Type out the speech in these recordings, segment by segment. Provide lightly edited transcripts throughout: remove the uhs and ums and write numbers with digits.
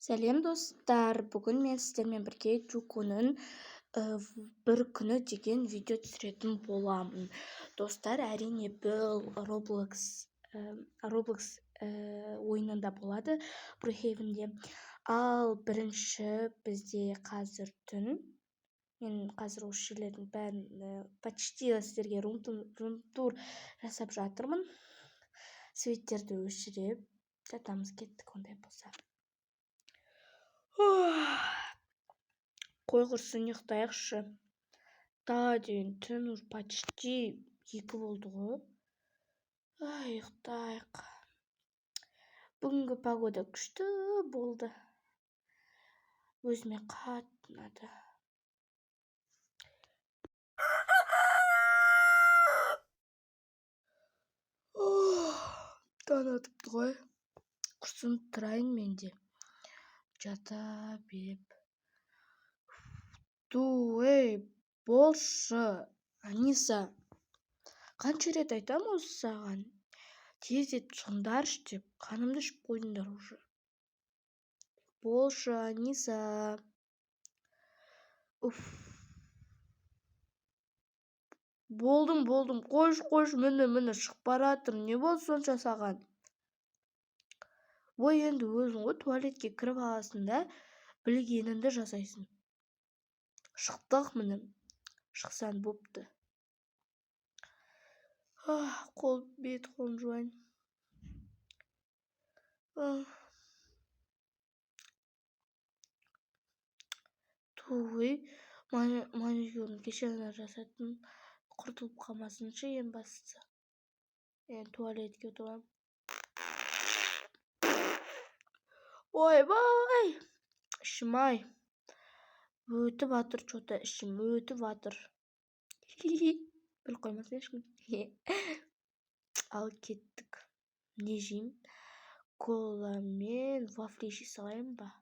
Сәлем достар, бүгін мен сіздермен бірге Джуконың бір күні деген видео түсіретін боламын. Достар, әрине бұл Roblox ойынында болады, Brookhavenде. Ал бірінші бізде қазір түн. Мен қазір осы жерлердің бәрін почти сіздерге рум-тур жасап жатырмын. Светтерді өшіріп жатамыз, кеттік ондай болса. Қой құрсын ұйықтайықшы. Дейін түн почти 2 болды ғой. Ұйықтайық. Бүгінгі погода күшті болды. Өзіме қатты ұнады. Таң атыпты ғой. Құрсын тұрайын менде. Жата беп. Болшы, Аниса. Қанша рет айтам осы саған? Тез ет шығындаршы деп, қанымды ішіп қойдыңдар уже. Болшы, Аниса. Болдым. Қойш, міне шығып баратыр. Не болды сонша саған? Ой, енді өзің ғой туалетке кіріп аласың да, білгеніңді жасайсың. Шықтық міне. Шықсан бопты. Бет қолын жуайын. Маникюрін кеше ғана жасаттым. Құртылып қалмасыншы ең бастысы. Туалетке отырамын. Ойбай! Ішім-ай. Өтіп атыр, чота ішім өтіп атыр. Біліп қоймасын ешкім. Ал кеттік. Не жейм? Кола мен вафли жей салайын ба?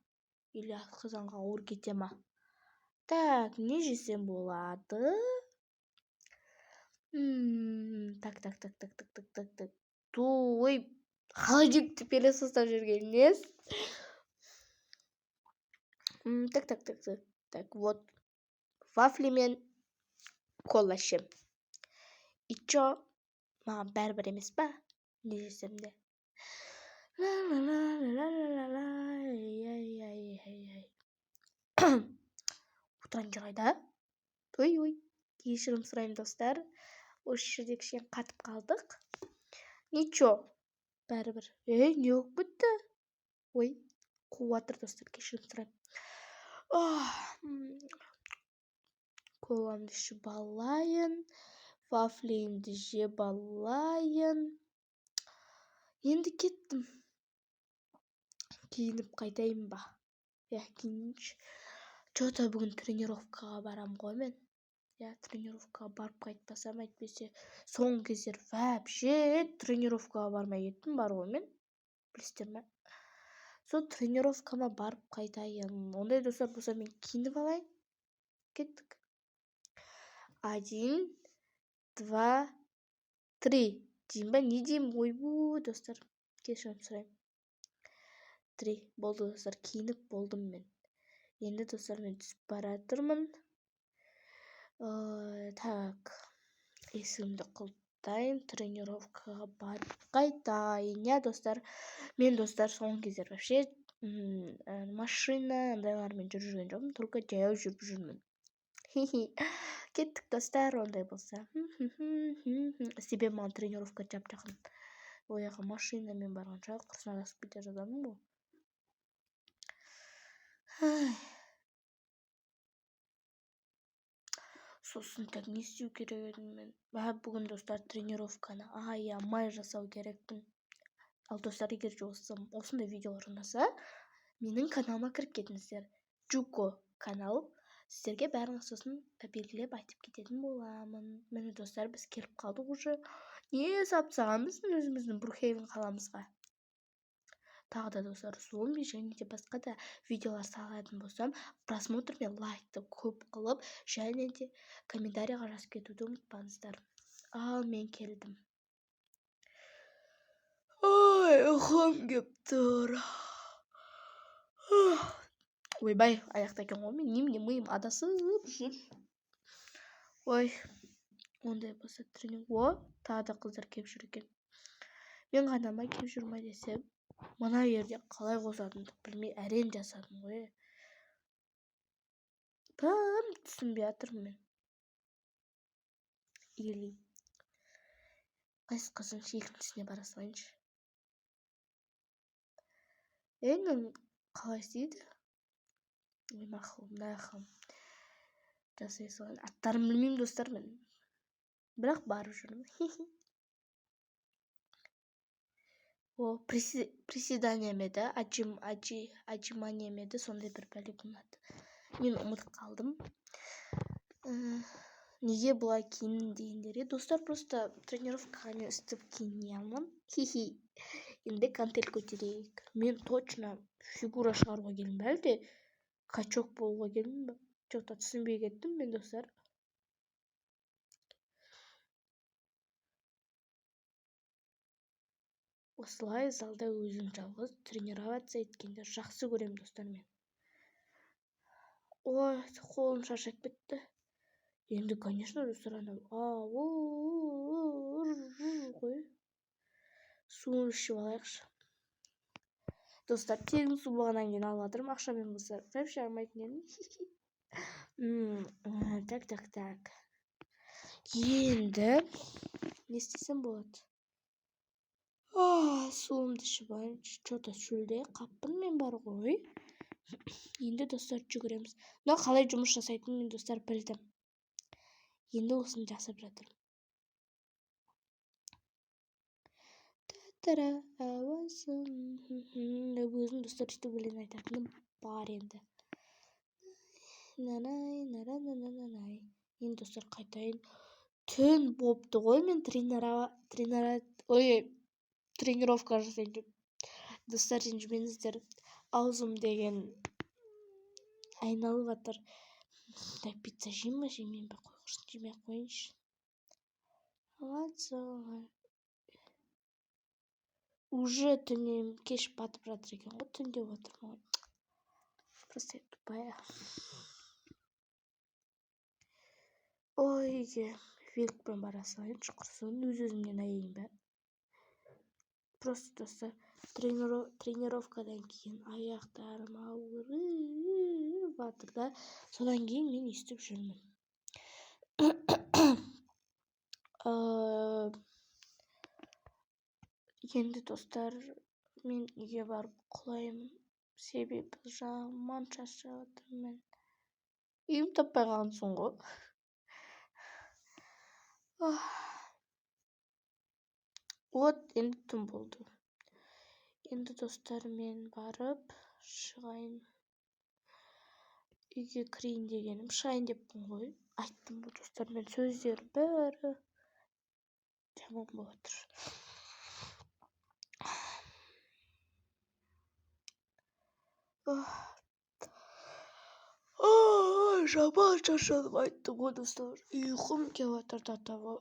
Или асқазанға ауыр кете ма? Так, не жесем болады? Так. Холодильникті пересостап жүрген нес? Так, вот. Вафли мен кола ішем. И чо? Маған бәрібір емес па? Не жесем де? Отырайын жарайда? Ой, кешірім сұрайым достар. Осы жерде кішкене қатып қалдық. Ничо, бәрібір. Не өк бітті? Ой, қуатыр достар, кешірім сұрайым. Коламды ішіп алайын. Вафлиімді жеп алайын. Енді кеттім. Киініп қайтайын ба? Киінінші. Чота бүгін тренировкаға барам ғой мен. Тренировкаға барып қайтпасам, әйтпесе соңғы кездер вообще тренировкаға бармай кеттім бар ғой мен. Білесіздер ме? Сол тренировкама барып қайтайын. Ондай достар болса мен киініп алайын. Кеттік. 1, 2, 3. Деймін ба? Не деймін? Ойбу, достар. Кешірім сұрайым. 3. Болды достар, киініп болдым мен. Енді достар мен түсіп баратырмын. Так. Есімді құлттайын. Тренировкаға барып қайтайын. Достар. Мен достар соңғы кездер вообще машина андайлармен жүрген жоқпын. Только жаяу жүріп жүрмін. Кеттік достар, ондай болса. Себебі маған тренировка жап-жақын. Ояға машинамен барғанша құрсын адасып кете жазамын ғой. Сосын так не істеу керек едім мен? Бүгін достар тренировканы аямай жасау керекпін. Ал достар, егер осындай видеолар ұнаса, менің каналыма кіріп кетіңіздер. Джуко канал. Сіздерге бәрін сосын белгілеп айтып кететін боламын. Міне достар, біз келіп қалдық уже. Не сапсағанбыз өзіміздің Brookhaven қаламызға. Тағы да достар, зомби және де басқа да видеолар салатын болсам, просмотр мен лайкты көп қылып, және де комментарийға жазып кетуді ұмытпаңыздар. Ал мен келдім. Ой, ұйқым кеп тұр. ойбай аяқта екен ғой мен немене миым адасып жүр. Ой, ондай болса тренинг тағы да қыздар келіп жүр екен. Мен ғанама келіп жүр ма десем, мына жерде қалай қосатынымды білмей әрең жасадым ғой. Тым түсінбей жатырмын мен. Или қайсы қыздың екіншісіне бара салайыншы. Қалай істейді? Мынаяққа жасай салайын. Аттарын білмеймін достар мен. Бірақ барып жүрмін. Приседания ме еді, отжимания ме еді, сондай бір бәле болмады. Мен ұмытып қалдым. Неге бұлай киіндім дегендерге, достар, просто тренировкаға мен үстіп киіне алмам. Енді контент көтерейік. Мен точно фигура шығаруға келдім бе, әлде качок болуға келдім бе? Жоқ-та түсінбей кеттім мен, достар. Осылай залда өзім жалғыз тренироваться еткенде жақсы көрем, достар мен. Ой, қолым шаршап кетті. Енді, конечно, достар, қой. Суын ішіп алайықшы. Достар, тегін су болғаннан кейін алып жатырмын, ақшамен болса вообще алмайтын едім. Так. Енді не істесем болады? Суымды ішіп алайыншы. Что-то шөлде қаппын мен бар ғой. Енді, достар, жүгіреміз. Но қалай жұмыс жасайтынын мен, достар, білдім. Енді осыны жасап жатырмын. Өзім, достар, үсті өлең айтатыным бар енді. Енді, достар, қайтайын. Түн бопты ғой, мен тренировка жасайын деп. Достар, ренжімеңіздер, аузым деген айналып жатыр. Пицца жеймін бе, жемеймін бе, қойғырсын, жемей қойыншы. Уже түнем кеш батып жатыр екен ғой, түнде отырмын ғой. Просто тупая. Ой, великпен бара салайыншы, құрсын, өз-өзімнен аяйын бе. Просто, достар, тренировкадан кейін аяқтарым ауырып жатыр да, содан кейін мен естіп жүрмін. Енді, достар, мен үйге барып құлаймын. Себебі жаман шаршап жатырмын. Үйім таппай қалғансың ғой. Енді түн болды. Енді, достар, мен барып шығайын. Үйге кірейін дегенім, шығайын деппін ғой. Айттым ғой, достар, мен сөздерім бәрі жаман болып отыр. Жаман шаршадым, айттым ғой, достар. Ұйқым келіп жатыр татаға.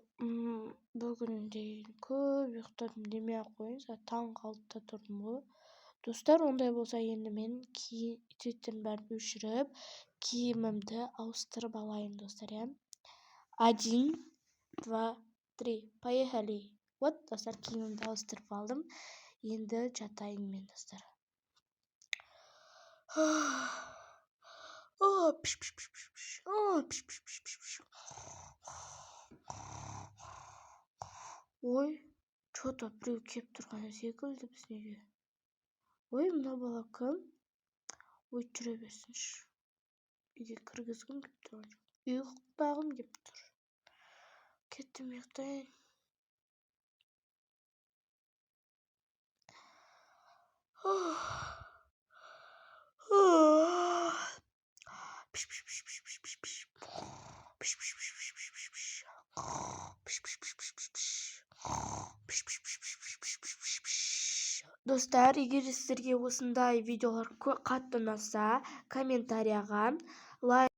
Бүгін дейін көп ұйықтадым демей-ақ қойыңыз, таңғы 6-та тұрдым ғой. Достар, ондай болса енді мен сөйттерін бәрін өшіріп, киімімді ауыстырып алайын, достар, иә. 1, 2, 3, поехали. Вот, достар, киімімді ауыстырып алдым. Енді жатайын мен, достар. Ой, что-то біреу кеп тұрған секілді бізге. Ой, мына бала кім? Ой, жүре берсінші. Үйге кіргізгім кеп тұрған жоқ. Ұйықтағым кеп тұр. Кеттім, ұйықтайын. Достар, егер сіздерге осындай видеолар қатты ұнаса, комментарияға лайк